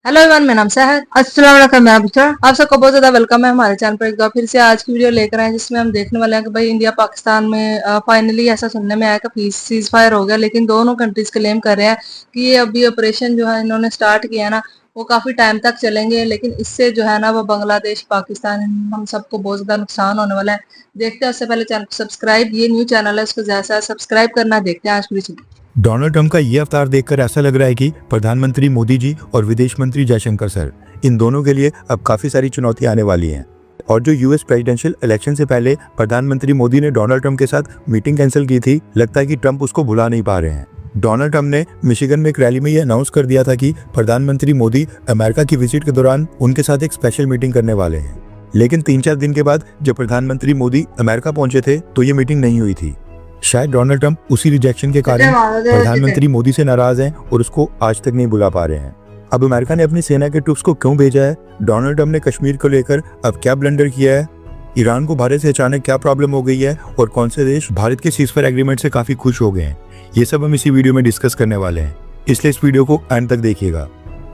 Hello everyone, मेरा नाम है। अस्सलाम वालेकुम। मैं आप सबको बहुत ज्यादा वेलकम है हमारे चैनल पर एक बार फिर से आज की वीडियो लेकर आए, जिसमें हम देखने वाले हैं कि भाई इंडिया पाकिस्तान में फाइनली ऐसा सुनने में आया कि पीस सीज फायर हो गया। लेकिन दोनों कंट्रीज क्लेम कर रहे हैं कि ये अभी ऑपरेशन जो है इन्होंने स्टार्ट किया है ना, वो काफी टाइम तक चलेंगे। लेकिन इससे जो है ना वो बांग्लादेश पाकिस्तान हम सबको बहुत ज्यादा नुकसान होने वाला है। देखते हैं, उससे पहले चैनल को सब्सक्राइब, ये न्यू चैनल है, उसको ज्यादा सब्सक्राइब करना। देखते हैं आज की वीडियो। डोनाल्ड ट्रंप का ये अवतार देखकर ऐसा लग रहा है कि प्रधानमंत्री मोदी जी और विदेश मंत्री जयशंकर सर, इन दोनों के लिए अब काफी सारी चुनौतियां आने वाली हैं। और जो यूएस प्रेसिडेंशियल इलेक्शन से पहले प्रधानमंत्री मोदी ने डोनाल्ड ट्रंप के साथ मीटिंग कैंसिल की थी, लगता है कि ट्रंप उसको भुला नहीं पा रहे हैं। डोनाल्ड ट्रंप ने मिशिगन में एक रैली में ये अनाउंस कर दिया था कि प्रधानमंत्री मोदी अमेरिका की विजिट के दौरान उनके साथ एक स्पेशल मीटिंग करने वाले हैं। लेकिन 3-4 दिन के बाद जब प्रधानमंत्री मोदी अमेरिका पहुंचे थे तो ये मीटिंग नहीं हुई थी। शायद डोनाल्ड ट्रंप उसी रिजेक्शन के कारण प्रधानमंत्री मोदी से नाराज हैं और उसको आज तक नहीं बुला पा रहे हैं। अब अमेरिका ने अपनी सेना के ट्रूप्स को क्यों भेजा है, डोनाल्ड ट्रंप ने कश्मीर को लेकर अब क्या ब्लंडर किया है, ईरान को भारत से अचानक क्या प्रॉब्लम हो गई है और कौन से देश भारत के सीजफायर एग्रीमेंट से काफी खुश हो गए हैं, ये सब हम इसी वीडियो में डिस्कस करने वाले हैं। इसलिए इस वीडियो को एंड तक देखिएगा।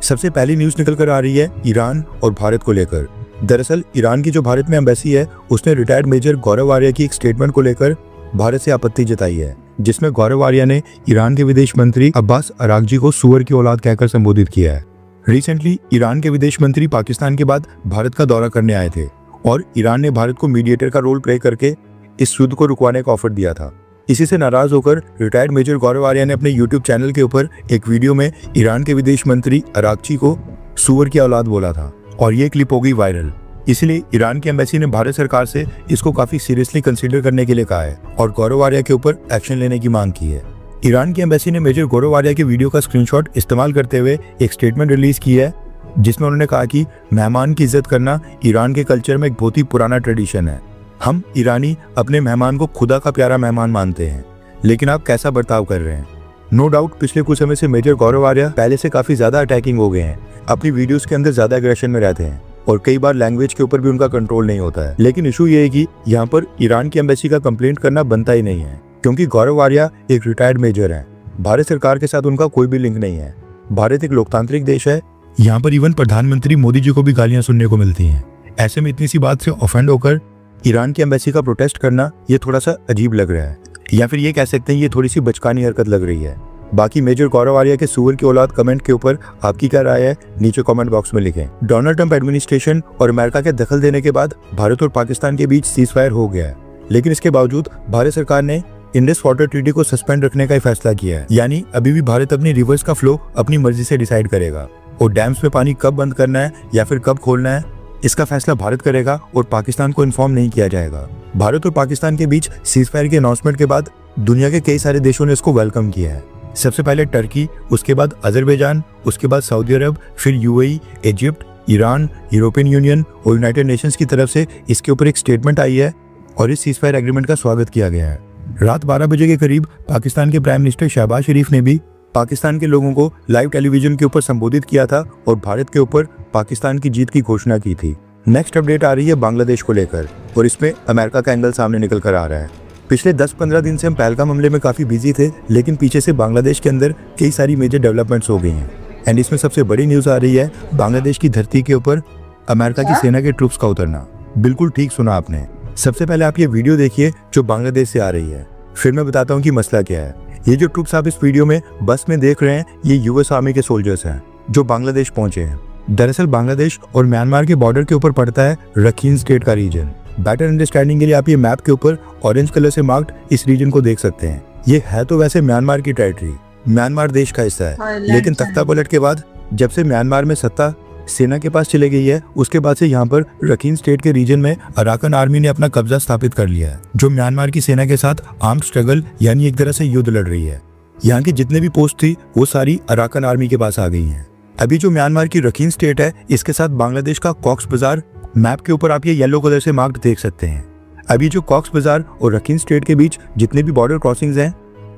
सबसे पहली न्यूज निकल कर आ रही है ईरान और भारत को लेकर। दरअसल ईरान की जो भारत में एम्बेसी है, उसने रिटायर्ड मेजर गौरव आर्या की एक स्टेटमेंट को लेकर भारत से आपत्ति जताई है, जिसमें गौरव आर्या ने ईरान के विदेश मंत्री अब्बास अरागची को सुअर की औलाद कहकर संबोधित किया है। रिसेंटली ईरान के विदेश मंत्री पाकिस्तान के बाद भारत का दौरा करने आए थे और ईरान ने भारत को मीडिएटर का रोल प्ले करके इस युद्ध को रुकवाने का ऑफर दिया था। इसी से नाराज होकर रिटायर्ड मेजर गौरव आर्या ने अपने यूट्यूब चैनल के ऊपर एक वीडियो में ईरान के विदेश मंत्री अरागची को सुअर की औलाद बोला था और ये क्लिप हो गई वायरल। इसलिए ईरान की एम्बेसी ने भारत सरकार से इसको काफी सीरियसली कंसीडर करने के लिए कहा है और गौरव आर्या के ऊपर एक्शन लेने की मांग की है। ईरान की एम्बेसी ने मेजर गौरव आर्या के वीडियो का स्क्रीनशॉट इस्तेमाल करते हुए एक स्टेटमेंट रिलीज की है, जिसमें उन्होंने कहा कि मेहमान की इज्जत करना ईरान के कल्चर में एक बहुत ही पुराना ट्रेडिशन है। हम ईरानी अपने मेहमान को खुदा का प्यारा मेहमान मानते हैं, लेकिन आप कैसा बर्ताव कर रहे हैं। नो डाउट पिछले कुछ समय से मेजर गौरव आर्या पहले से काफी ज्यादा अटैकिंग हो गए हैं, अपनी वीडियोस के अंदर ज्यादा एग्रेशन में रहते हैं और कई बार लैंग्वेज के ऊपर भी उनका कंट्रोल नहीं होता है। लेकिन इशू ये है कि यहाँ पर ईरान की एम्बेसी का कंप्लेंट करना बनता ही नहीं है, क्योंकि गौरव आर्या एक रिटायर्ड मेजर हैं। भारत सरकार के साथ उनका कोई भी लिंक नहीं है। भारत एक लोकतांत्रिक देश है, यहाँ पर इवन प्रधानमंत्री मोदी जी को भी गालियां सुनने को मिलती हैं। ऐसे में इतनी सी बात से ऑफेंड होकर ईरान की एम्बेसी का प्रोटेस्ट करना ये थोड़ा सा अजीब लग रहा है, या फिर ये कह सकते हैं ये थोड़ी सी बचकानी हरकत लग रही है। बाकी मेजर गौरव आर्या के सुअर की औलाद कमेंट के ऊपर आपकी क्या राय है, नीचे कमेंट बॉक्स में लिखें। डोनाल्ड ट्रंप एडमिनिस्ट्रेशन और अमेरिका के दखल देने के बाद भारत और पाकिस्तान के बीच सीज फायर हो गया है, लेकिन इसके बावजूद भारत सरकार ने इंडस वाटर ट्रीटी को सस्पेंड रखने का फैसला किया है। यानी अभी भी भारत अपनी रिवर्स का फ्लो अपनी मर्जी से डिसाइड करेगा और डैम्स में पानी कब बंद करना है या फिर कब खोलना है, इसका फैसला भारत करेगा और पाकिस्तान को इन्फॉर्म नहीं किया जाएगा। भारत और पाकिस्तान के बीच सीज फायर के अनाउंसमेंट के बाद दुनिया के कई सारे देशों ने इसको वेलकम किया है। सबसे पहले टर्की, उसके बाद अजरबैजान, उसके बाद सऊदी अरब, फिर UAE, Egypt, Iran, European union और यूनाइटेड नेशंस की तरफ से इसके ऊपर एक स्टेटमेंट आई है और इस सीज फायर एग्रीमेंट का स्वागत किया गया है। रात 12 बजे के करीब पाकिस्तान के प्राइम मिनिस्टर शहबाज शरीफ ने भी पाकिस्तान के लोगों को लाइव टेलीविजन के ऊपर संबोधित किया था और भारत के ऊपर पाकिस्तान की जीत की घोषणा की थी। नेक्स्ट अपडेट आ रही है बांग्लादेश को लेकर और इसमें अमेरिका का एंगल सामने निकल कर आ रहा है। पिछले 10-15 दिन से हम पहलगाम हमले में काफी बिजी थे, लेकिन पीछे से बांग्लादेश के अंदर कई सारी मेजर डेवलपमेंट्स हो गई हैं एंड इसमें सबसे बड़ी न्यूज आ रही है बांग्लादेश की धरती के ऊपर अमेरिका की सेना के ट्रूप्स का उतरना। बिल्कुल ठीक सुना आपने। सबसे पहले आप ये वीडियो देखिए जो बांग्लादेश से आ रही है, फिर मैं बताता हूँ कि मसला क्या है। ये जो ट्रूप्स आप इस वीडियो में बस में देख रहे हैं, ये यूएस आर्मी के सोल्जर्स हैं जो बांग्लादेश पहुंचे हैं। दरअसल बांग्लादेश और म्यांमार के बॉर्डर के ऊपर पड़ता है रखीन स्टेट का रीजन। बेटर अंडरस्टैंडिंग के लिए आप ये मैप के ऊपर ऑरेंज कलर से मार्क्ड इस रीजन को देख सकते हैं। ये है तो वैसे म्यांमार की टेरिटरी, म्यांमार देश का हिस्सा है, लेकिन तख्ता पलट के बाद जब से म्यांमार में सत्ता सेना के पास चले गई है, उसके बाद से यहाँ पर रखीन स्टेट के रीजन में अराकन आर्मी ने अपना कब्जा स्थापित कर लिया है, जो म्यांमार की सेना के साथ आर्म्ड स्ट्रगल यानी एक तरह से युद्ध लड़ रही है। यहाँ की जितने भी पोस्ट थी वो सारी अराकन आर्मी के पास आ गई हैं। अभी जो म्यांमार की रखीन स्टेट है, इसके साथ बांग्लादेश का कॉक्स बाजार मैप के ऊपर आप ये येलो कलर से मार्क्ड देख सकते हैं। अभी जो कॉक्स बाजार और रखीन स्टेट के बीच जितने भी बॉर्डर क्रॉसिंग्स हैं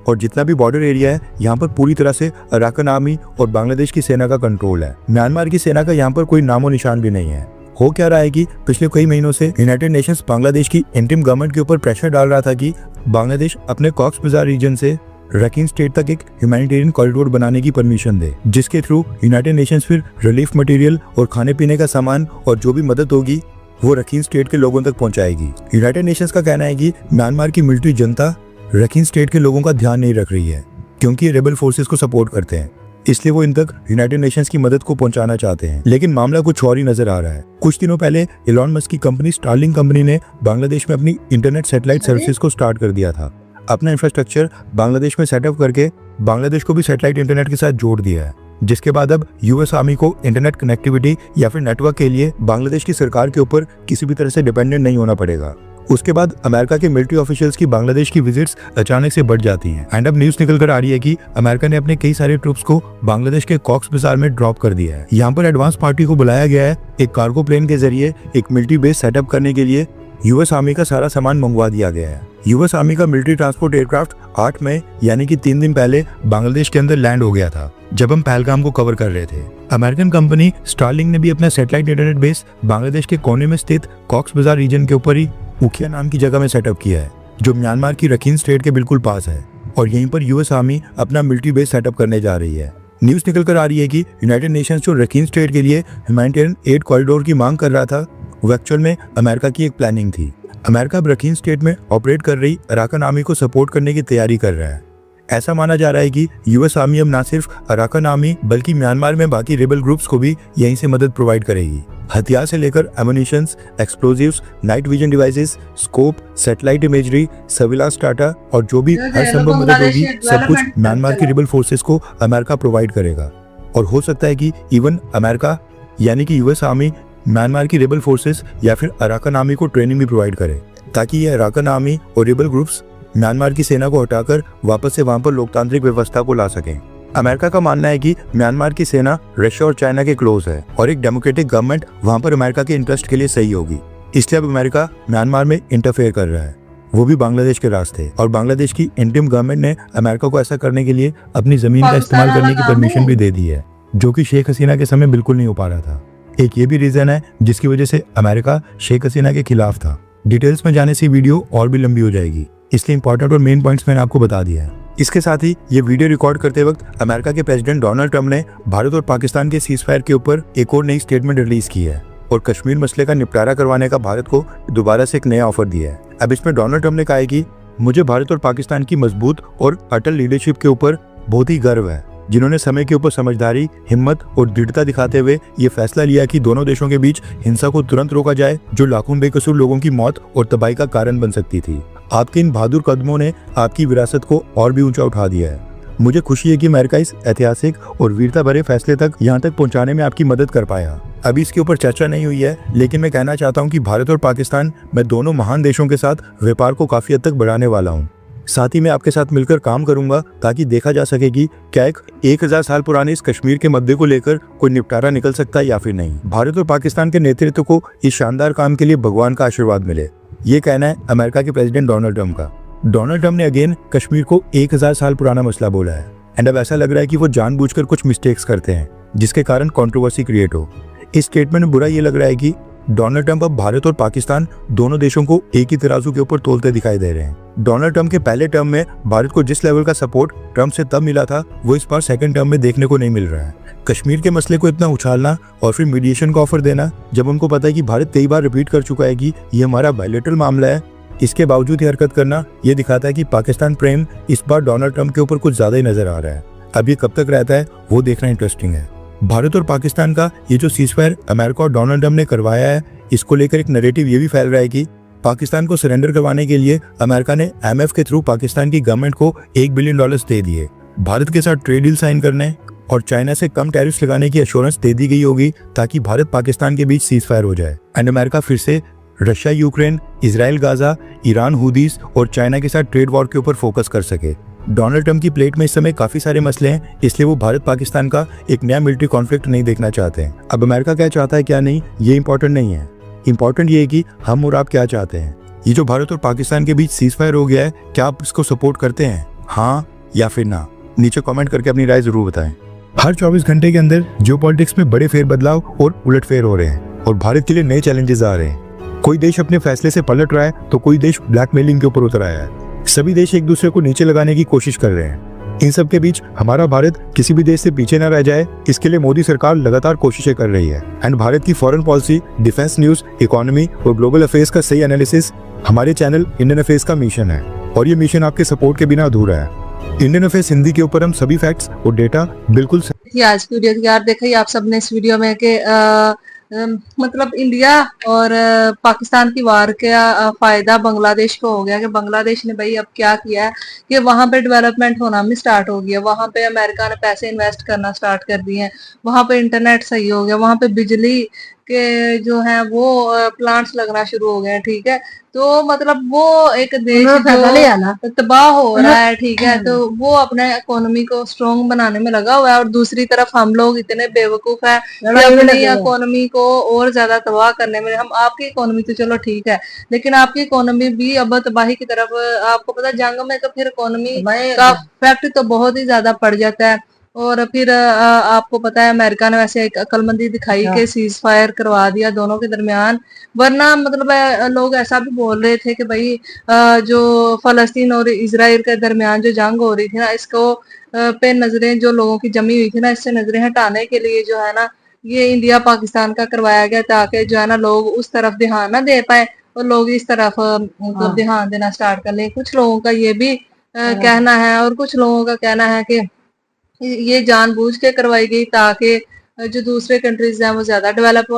और जितना भी बॉर्डर एरिया है, यहाँ पर पूरी तरह से अराकन आर्मी और बांग्लादेश की सेना का कंट्रोल है। म्यांमार की सेना का यहाँ पर कोई नामो निशान भी नहीं है। हो क्या रहा है कि पिछले कई महीनों से यूनाइटेड नेशंस बांग्लादेश की इंटरिम गवर्नमेंट के ऊपर प्रेशर डाल रहा था कि बांग्लादेश अपने कॉक्स बाजार रीजन से रखीन स्टेट तक एक ह्यूमैनिटेरियन कॉरिडोर बनाने की परमिशन दे, जिसके थ्रू यूनाइटेड नेशंस फिर रिलीफ मटेरियल और खाने पीने का सामान और जो भी मदद होगी वो रखीन स्टेट के लोगों तक पहुंचाएगी। यूनाइटेड नेशंस का कहना है कि म्यांमार की मिलिट्री जनता रखीन स्टेट के लोगों का ध्यान नहीं रख रही है क्योंकि ये रेबल फोर्सेस को सपोर्ट करते हैं, इसलिए वो इन तक यूनाइटेड नेशंस की मदद को पहुंचाना चाहते हैं। लेकिन मामला कुछ और ही नजर आ रहा है। कुछ दिनों पहले इलॉन मस्क की कंपनी स्टारलिंक कंपनी ने बांग्लादेश में अपनी इंटरनेट सैटेलाइट सर्विसेज को स्टार्ट कर दिया था। अपना इंफ्रास्ट्रक्चर बांग्लादेश में सेटअप करके बांग्लादेश को भी सैटेलाइट इंटरनेट के साथ जोड़ दिया है, जिसके बाद अब यूएस आर्मी को इंटरनेट कनेक्टिविटी या फिर नेटवर्क के लिए बांग्लादेश की सरकार के ऊपर किसी भी तरह से डिपेंडेंट नहीं होना पड़ेगा। उसके बाद अमेरिका के मिलिट्री ऑफिशियल्स की बांग्लादेश की विजिट्स अचानक से बढ़ जाती हैं एंड अब न्यूज निकल कर आ रही है कि अमेरिका ने अपने कई सारे ट्रूप्स को बांग्लादेश के कॉक्स बाजार में ड्रॉप कर दिया है। यहाँ पर एडवांस पार्टी को बुलाया गया है एक कार्गो प्लेन के जरिए एक मिलिट्री बेस सेटअप करने के लिए। यूएस आर्मी का सारा सामान मंगवा दिया गया है। यूएस आर्मी का मिलिट्री ट्रांसपोर्ट एयरक्राफ्ट 8 मई यानी कि 3 दिन पहले बांग्लादेश के अंदर लैंड हो गया था जब हम पहलगाम को कवर कर रहे थे। अमेरिकन कंपनी स्टारलिंक ने भी अपना सैटेलाइट इंटरनेट बेस बांग्लादेश के कोने में स्थित कॉक्स बाजार रीजन के ऊपर ही उखिया नाम की जगह में सेटअप किया है, जो म्यांमार की रखीन स्टेट के बिल्कुल पास है, और यहीं पर यूएस आर्मी अपना मिलिट्री बेस सेटअप करने जा रही है। न्यूज निकल कर आ रही है कि यूनाइटेड नेशंस जो रखीन स्टेट के लिए ह्यूमैनिटेरियन एड कॉरिडोर की मांग कर रहा था वो एक्चुअल में अमेरिका की एक प्लानिंग थी। अमेरिका अब रखीन स्टेट में ऑपरेट कर रही अराकन आर्मी को सपोर्ट करने की तैयारी कर रहा है। ऐसा माना जा रहा है कि यूएस आर्मी अब न सिर्फ अराकन आर्मी बल्कि म्यांमार में बाकी रेबल ग्रुप्स को भी यहीं से मदद प्रोवाइड करेगी। हथियार से लेकर ammunitions, explosives, night vision devices, scope, satellite imagery, surveillance data और जो भी हर संभव मदद होगी सब कुछ म्यांमार की रेबल फोर्सेस को अमेरिका प्रोवाइड करेगा। और हो सकता है कि इवन अमेरिका यानी कि यूएस आर्मी म्यांमार की रेबल फोर्सेस या फिर अराकन आर्मी को ट्रेनिंग भी प्रोवाइड करे, ताकि ये अराकन आर्मी और रेबल ग्रुप्स म्यांमार की सेना को हटाकर वापस से वहां पर लोकतांत्रिक व्यवस्था को ला सकें। अमेरिका का मानना है कि म्यांमार की सेना रशिया और चाइना के क्लोज है और एक डेमोक्रेटिक गवर्नमेंट वहां पर अमेरिका के इंटरेस्ट के लिए सही होगी, इसलिए अब अमेरिका म्यांमार में इंटरफेयर कर रहा है, वो भी बांग्लादेश के रास्ते। और बांग्लादेश की इंटरिम गवर्नमेंट ने अमेरिका को ऐसा करने के लिए अपनी जमीन का इस्तेमाल करने की परमिशन भी दे दी है, जो कि शेख हसीना के समय बिल्कुल नहीं हो पा रहा था। एक ये भी रीजन है जिसकी वजह से अमेरिका शेख हसीना के खिलाफ था। डिटेल्स में जाने से वीडियो और भी लंबी हो जाएगी, इसलिए इंपॉर्टेंट और मेन पॉइंट्स मैंने आपको बता दिया है। इसके साथ ही ये वीडियो रिकॉर्ड करते वक्त अमेरिका के प्रेसिडेंट डोनाल्ड ट्रंप ने भारत और पाकिस्तान के सीजफायर के ऊपर एक और नई स्टेटमेंट रिलीज की है और कश्मीर मसले का निपटारा करवाने का भारत को दोबारा से एक नया ऑफर दिया है। अब इसमें डोनाल्ड ट्रंप ने कहा है कि मुझे भारत और पाकिस्तान की मजबूत और अटल लीडरशिप के ऊपर बहुत ही गर्व है, जिन्होंने समय के ऊपर समझदारी, हिम्मत और दृढ़ता दिखाते हुए ये फैसला लिया कि दोनों देशों के बीच हिंसा को तुरंत रोका जाए, जो लाखों बेकसूर लोगों की मौत और तबाही का कारण बन सकती थी। आपके इन बहादुर कदमों ने आपकी विरासत को और भी ऊंचा उठा दिया है। मुझे खुशी है कि अमेरिका इस ऐतिहासिक और वीरता भरे फैसले तक यहाँ तक पहुँचाने में आपकी मदद कर पाया। अभी इसके ऊपर चर्चा नहीं हुई है, लेकिन मैं कहना चाहता हूँ कि भारत और पाकिस्तान, मैं दोनों महान देशों के साथ व्यापार को काफी हद तक बढ़ाने वाला हूँ। साथ ही मैं आपके साथ मिलकर काम करूंगा ताकि देखा जा सके कि क्या एक 1000 साल पुराने इस कश्मीर के मुद्दे को लेकर कोई निपटारा निकल सकता है या फिर नहीं। भारत और पाकिस्तान के नेतृत्व को इस शानदार काम के लिए भगवान का आशीर्वाद मिले, ये कहना है अमेरिका के प्रेसिडेंट डोनाल्ड ट्रंप का। डोनाल्ड ट्रंप ने अगेन कश्मीर को 1000 साल पुराना मसला बोला है एंड अब ऐसा लग रहा है कि वो जानबूझकर कुछ मिस्टेक्स करते हैं जिसके कारण कंट्रोवर्सी क्रिएट हो। इस स्टेटमेंट में बुरा ये लग रहा है कि डोनाल्ड ट्रंप अब भारत और पाकिस्तान दोनों देशों को एक ही तराजू के ऊपर तोलते दिखाई दे रहे हैं। डोनाल्ड ट्रंप के पहले टर्म में भारत को जिस लेवल का सपोर्ट ट्रंप से तब मिला था वो इस बार सेकंड टर्म में देखने को नहीं मिल रहा है। कश्मीर के मसले को इतना उछालना और फिर मीडिएशन का ऑफर देना, जब उनको पता है कि भारत कई बार रिपीट कर चुका है कि ये हमारा बायलैटरल मामला है, इसके बावजूद ये हरकत करना, ये दिखाता है कि पाकिस्तान प्रेम इस बार डोनाल्ड ट्रंप के ऊपर कुछ ज्यादा ही नजर आ रहा है। अब ये कब तक रहता है वो देखना इंटरेस्टिंग है। भारत और पाकिस्तान का ये जो सीजफायर अमेरिका और डोनाल्ड ट्रंप ने करवाया है, इसको लेकर एक नैरेटिव ये भी फैल रहा है कि पाकिस्तान को सरेंडर करवाने के लिए अमेरिका ने IMF के थ्रू पाकिस्तान की गवर्नमेंट को $1 बिलियन दे दिए। भारत के साथ ट्रेड डील साइन करने और चाइना से कम टैरिफ्स लगाने की एश्योरेंस दे दी गई होगी ताकि भारत पाकिस्तान के बीच सीजफायर हो जाए एंड अमेरिका फिर से Russia Ukraine, Israel Gaza, Iran Houthis और चाइना के साथ ट्रेड वॉर के ऊपर फोकस कर सके। डोनाल्ड ट्रंप की प्लेट में इस समय काफी सारे मसले हैं, इसलिए वो भारत पाकिस्तान का एक नया मिलिट्री कॉन्फ्लिक्ट नहीं देखना चाहते हैं। अब अमेरिका क्या चाहता है क्या नहीं, ये इंपॉर्टेंट नहीं है। इंपॉर्टेंट ये है कि हम और आप क्या चाहते हैं। ये जो भारत और पाकिस्तान के बीच सीजफायर हो गया है, क्या आप इसको सपोर्ट करते हैं, हाँ या फिर ना? नीचे कमेंट करके अपनी राय जरूर बताएं। हर 24 घंटे के अंदर जियोपॉलिटिक्स में बड़े फेरबदलाव और उलटफेर हो रहे हैं और भारत के लिए नए चैलेंजेस आ रहे हैं। कोई देश अपने फैसले से पलट रहा है तो कोई देश ब्लैकमेलिंग के ऊपर उतर आया है। सभी देश एक दूसरे को नीचे लगाने की कोशिश कर रहे हैं। इन सब के बीच हमारा भारत किसी भी देश से पीछे न रह जाए, इसके लिए मोदी सरकार लगातार कोशिशें कर रही है। एंड भारत की foreign policy, defence news, economy और ग्लोबल अफेयर्स का सही एनालिसिस हमारे चैनल इंडियन अफेयर्स का मिशन है, और ये मिशन आपके सपोर्ट के बिना अधूरा है। इंडियन अफेयर्स हिंदी के ऊपर हम सभी फैक्ट्स और डेटा बिल्कुल थी आज की वीडियो। यार देखा ही आप सबने इस वीडियो में कि मतलब इंडिया और पाकिस्तान की वार का फायदा बांग्लादेश को हो गया कि बांग्लादेश ने भाई अब क्या किया है कि वहां पे डेवलपमेंट होना भी स्टार्ट हो गया, वहां पे अमेरिका ने पैसे इन्वेस्ट करना स्टार्ट कर दिए हैं, वहां पे इंटरनेट सही हो गया, वहां पे बिजली के जो है वो प्लांट्स लगना शुरू हो गए हैं। ठीक है, तो मतलब वो एक देश जो तबाह हो रहा है, ठीक है, तो वो अपने इकोनॉमी को स्ट्रॉन्ग बनाने में लगा हुआ है, और दूसरी तरफ हम लोग इतने बेवकूफ है कि अपनी इकोनॉमी को और ज्यादा तबाह करने में। हम आपकी इकोनॉमी तो चलो ठीक है, लेकिन आपकी इकोनॉमी भी अब तबाही की तरफ, आपको पता है जंग में तो फिर इकोनॉमी का इफेक्ट तो बहुत ही ज्यादा पड़ जाता है। और फिर आपको पता है अमेरिका ने वैसे एक अक्लमंदी दिखाई कि सीज फायर करवा दिया दोनों के दरमियान, वरना मतलब लोग ऐसा भी बोल रहे थे कि भाई जो फलस्तीन और इजराइल के दरमियान जो जंग हो रही थी ना, इसको पे नजरें जो लोगों की जमी हुई थी ना, इससे नजरें हटाने के लिए जो है ना ये इंडिया पाकिस्तान का करवाया गया, ताकि जो है ना लोग उस तरफ ध्यान ना दे पाए और लोग इस तरफ मतलब ध्यान देना स्टार्ट कर ले। कुछ लोगों का ये भी कहना है, और कुछ लोगों का कहना है कि ये जानबूझ के करवाई गई ताकि जो दूसरे कंट्रीज हैं वो ज्यादा डेवलप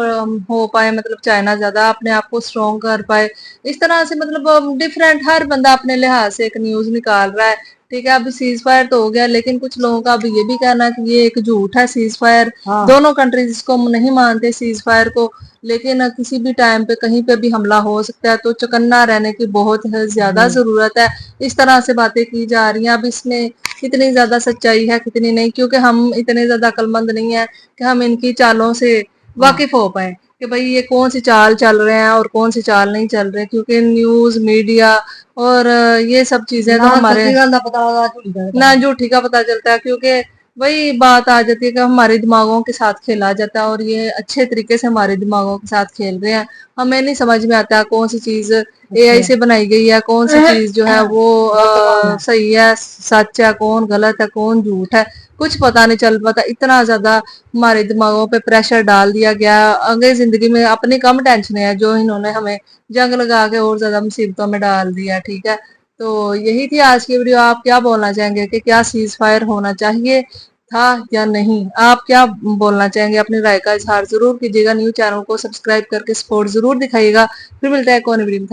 हो पाए, मतलब चाइना ज्यादा अपने आप को स्ट्रॉन्ग कर पाए। इस तरह से मतलब डिफरेंट हर बंदा अपने लिहाज से एक न्यूज निकाल रहा है। ठीक है, अभी सीज फायर तो हो गया, लेकिन कुछ लोगों का अभी ये भी कहना है कि ये एक झूठ है सीज फायर। दोनों कंट्रीज इसको नहीं मानते सीज फायर को, लेकिन किसी भी टाइम पे कहीं पे भी हमला हो सकता है, तो चौकन्ना रहने की बहुत ज्यादा जरूरत है। इस तरह से बातें की जा रही हैं, अब इसमें कितनी ज्यादा सच्चाई है कितनी नहीं, क्योंकि हम इतने ज्यादा अक्लमंद नहीं है कि हम इनकी चालों से वाकिफ हो पाए कि भाई ये कौन सी चाल चल रहे हैं और कौन सी चाल नहीं चल रहे, क्योंकि न्यूज मीडिया और ये सब चीजें तो हमारे ना झूठी का पता चलता है, क्योंकि वही बात आ जाती है कि हमारे दिमागों के साथ खेला जाता है, और ये अच्छे तरीके से हमारे दिमागों के साथ खेल रहे हैं। हमें नहीं समझ में आता कौन सी चीज एआई से बनाई गई है, कौन सी चीज जो है वो सही है सच है, कौन गलत है कौन झूठ है, कुछ पता नहीं चल पाता। इतना ज्यादा हमारे दिमागों पे प्रेशर डाल दिया गया, आगे जिंदगी में अपनी कम टेंशन है जो इन्होंने हमें जंग लगा के और ज्यादा मुसीबतों में डाल दिया। ठीक है, तो यही थी आज की वीडियो। आप क्या बोलना चाहेंगे कि क्या सीज फायर होना चाहिए था या नहीं? आप क्या बोलना चाहेंगे? अपनी राय का इजहार जरूर कीजिएगा। न्यूज चैनल को सब्सक्राइब करके सपोर्ट जरूर दिखाइएगा। फिर मिलता है कौन वीडियो में।